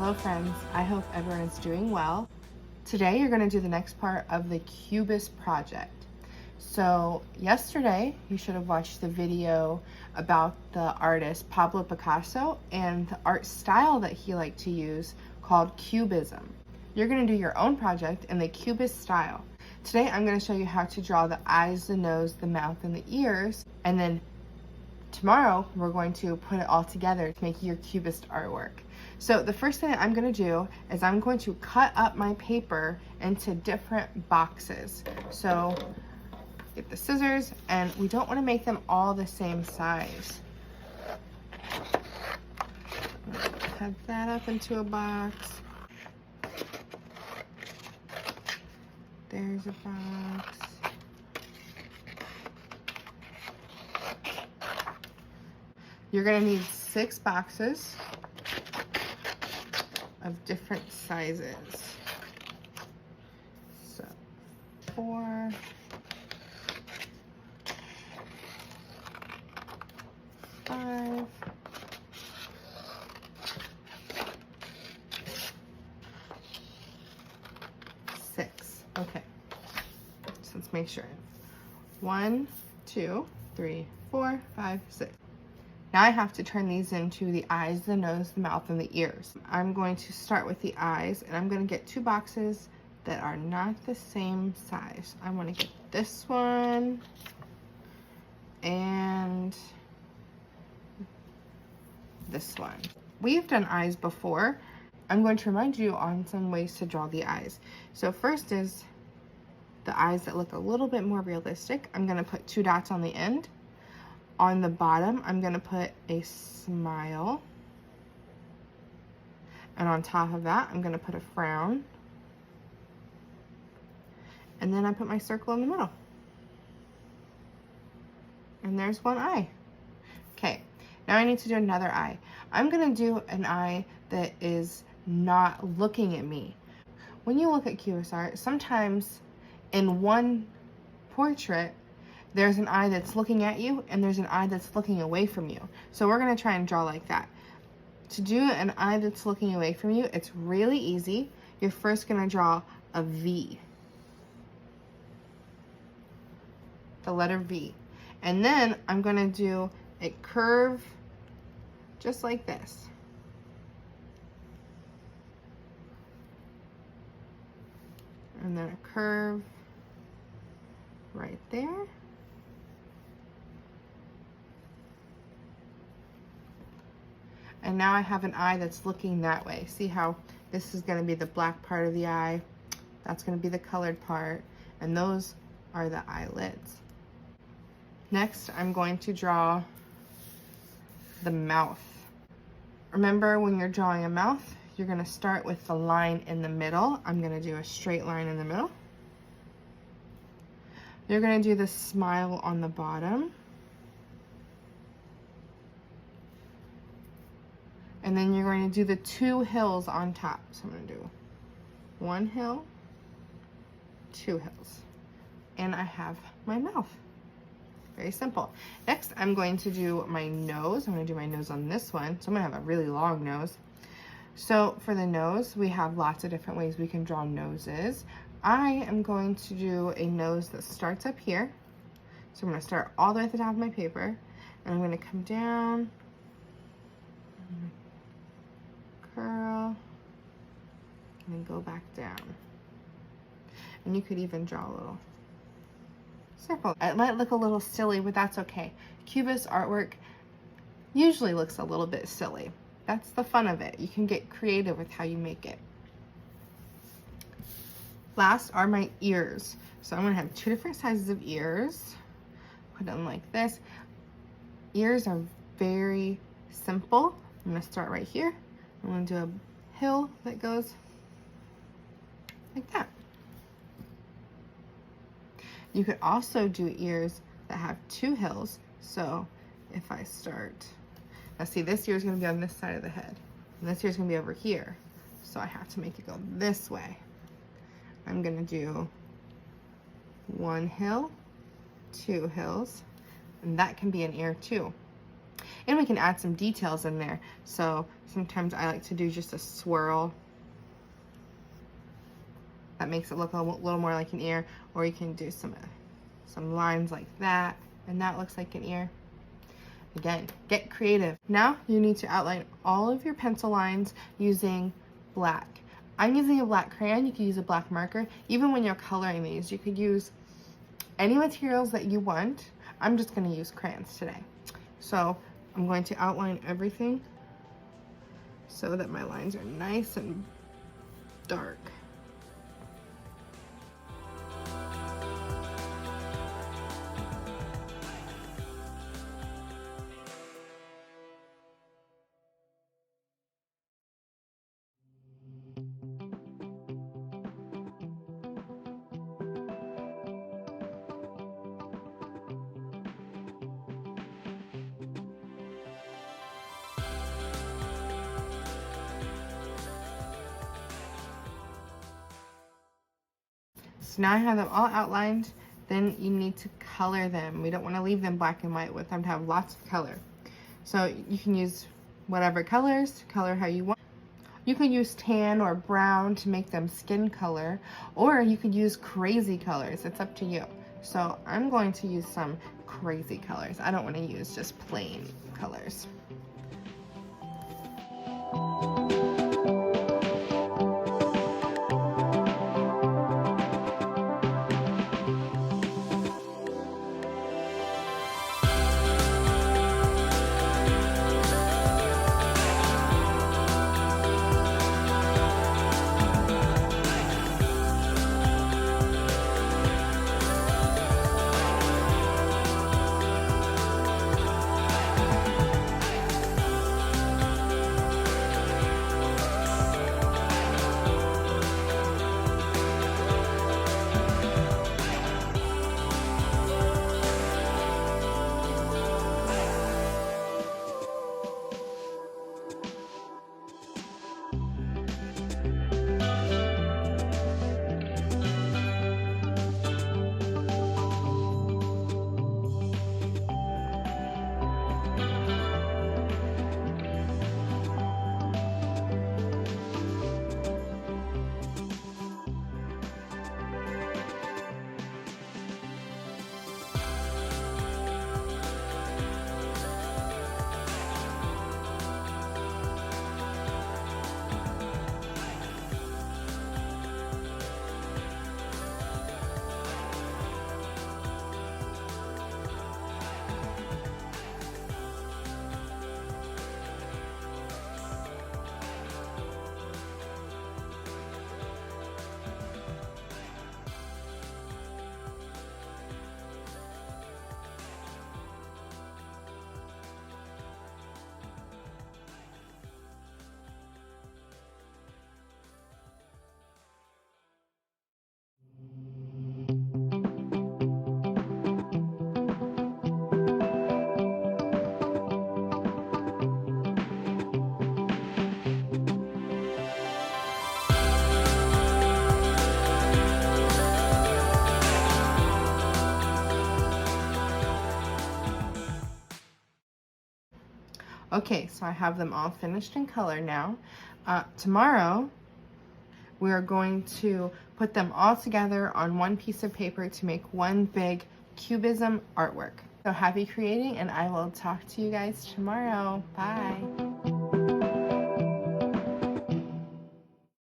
Hello friends, I hope everyone is doing well. Today you're going to do the next part of the Cubist project. So yesterday you should have watched the video about the artist Pablo Picasso and the art style that he liked to use called Cubism. You're going to do your own project in the Cubist style. Today I'm going to show you how to draw the eyes, the nose, the mouth, and the ears, and then tomorrow we're going to put it all together to make your Cubist artwork. So the first thing that I'm going to do is I'm going to cut up my paper into different boxes. So get the scissors, and we don't want to make them all the same size. Cut that up into a box. There's a box. You're going to need 6 boxes of different sizes. So 4, 5, 6. Okay, so let's make sure. 1, 2, 3, 4, 5, 6. Now I have to turn these into the eyes, the nose, the mouth, and the ears. I'm going to start with the eyes, and I'm going to get 2 boxes that are not the same size. I want to get this one and this one. We've done eyes before. I'm going to remind you on some ways to draw the eyes. So first is the eyes that look a little bit more realistic. I'm going to put 2 dots on the end. On the bottom, I'm going to put a smile. And on top of that, I'm going to put a frown. And then I put my circle in the middle. And there's one eye. Okay, now I need to do another eye. I'm going to do an eye that is not looking at me. When you look at Cubist art, sometimes in one portrait, there's an eye that's looking at you and there's an eye that's looking away from you. So we're going to try and draw like that. To do an eye that's looking away from you, it's really easy. You're first going to draw a V. The letter V. And then I'm going to do a curve just like this. And then a curve right there. And now I have an eye that's looking that way. See how this is going to be the black part of the eye, that's going to be the colored part, and those are the eyelids. Next, I'm going to draw the mouth. Remember, when you're drawing a mouth, you're going to start with the line in the middle. I'm going to do a straight line in the middle. You're going to do the smile on the bottom. And then you're going to do the 2 hills on top. So I'm going to do 1 hill, 2 hills. And I have my mouth. Very simple. Next, I'm going to do my nose. I'm going to do my nose on this one. So I'm going to have a really long nose. So for the nose, we have lots of different ways we can draw noses. I am going to do a nose that starts up here. So I'm going to start all the way at the top of my paper. And I'm going to come down. Curl, and then go back down. And you could even draw a little circle. It might look a little silly, but that's okay. Cubist artwork usually looks a little bit silly. That's the fun of it. You can get creative with how you make it. Last are my ears. So I'm going to have 2 different sizes of ears. Put them like this. Ears are very simple. I'm going to start right here. I'm going to do a hill that goes like that. You could also do ears that have 2 hills. So if I start, now see, this ear is going to be on this side of the head, and this ear is going to be over here. So I have to make it go this way. I'm going to do 1 hill, 2 hills, and that can be an ear too. And we can add some details in there. So sometimes I like to do just a swirl. That makes it look a little more like an ear. Or you can do some lines like that, and that looks like an ear. Again, get creative. Now you need to outline all of your pencil lines using black. I'm using a black crayon. You could use a black marker. Even when you're coloring these, you could use any materials that you want. I'm just going to use crayons today. So I'm going to outline everything so that my lines are nice and dark. So now I have them all outlined. Then you need to color them. We don't want to leave them black and white. We want them to have lots of color. So you can use whatever colors to color how you want. You can use tan or brown to make them skin color, or you could use crazy colors. It's up to you. So I'm going to use some crazy colors. I don't want to use just plain colors. Okay, so I have them all finished in color now. Tomorrow, we are going to put them all together on one piece of paper to make one big cubism artwork. So happy creating, and I will talk to you guys tomorrow. Bye.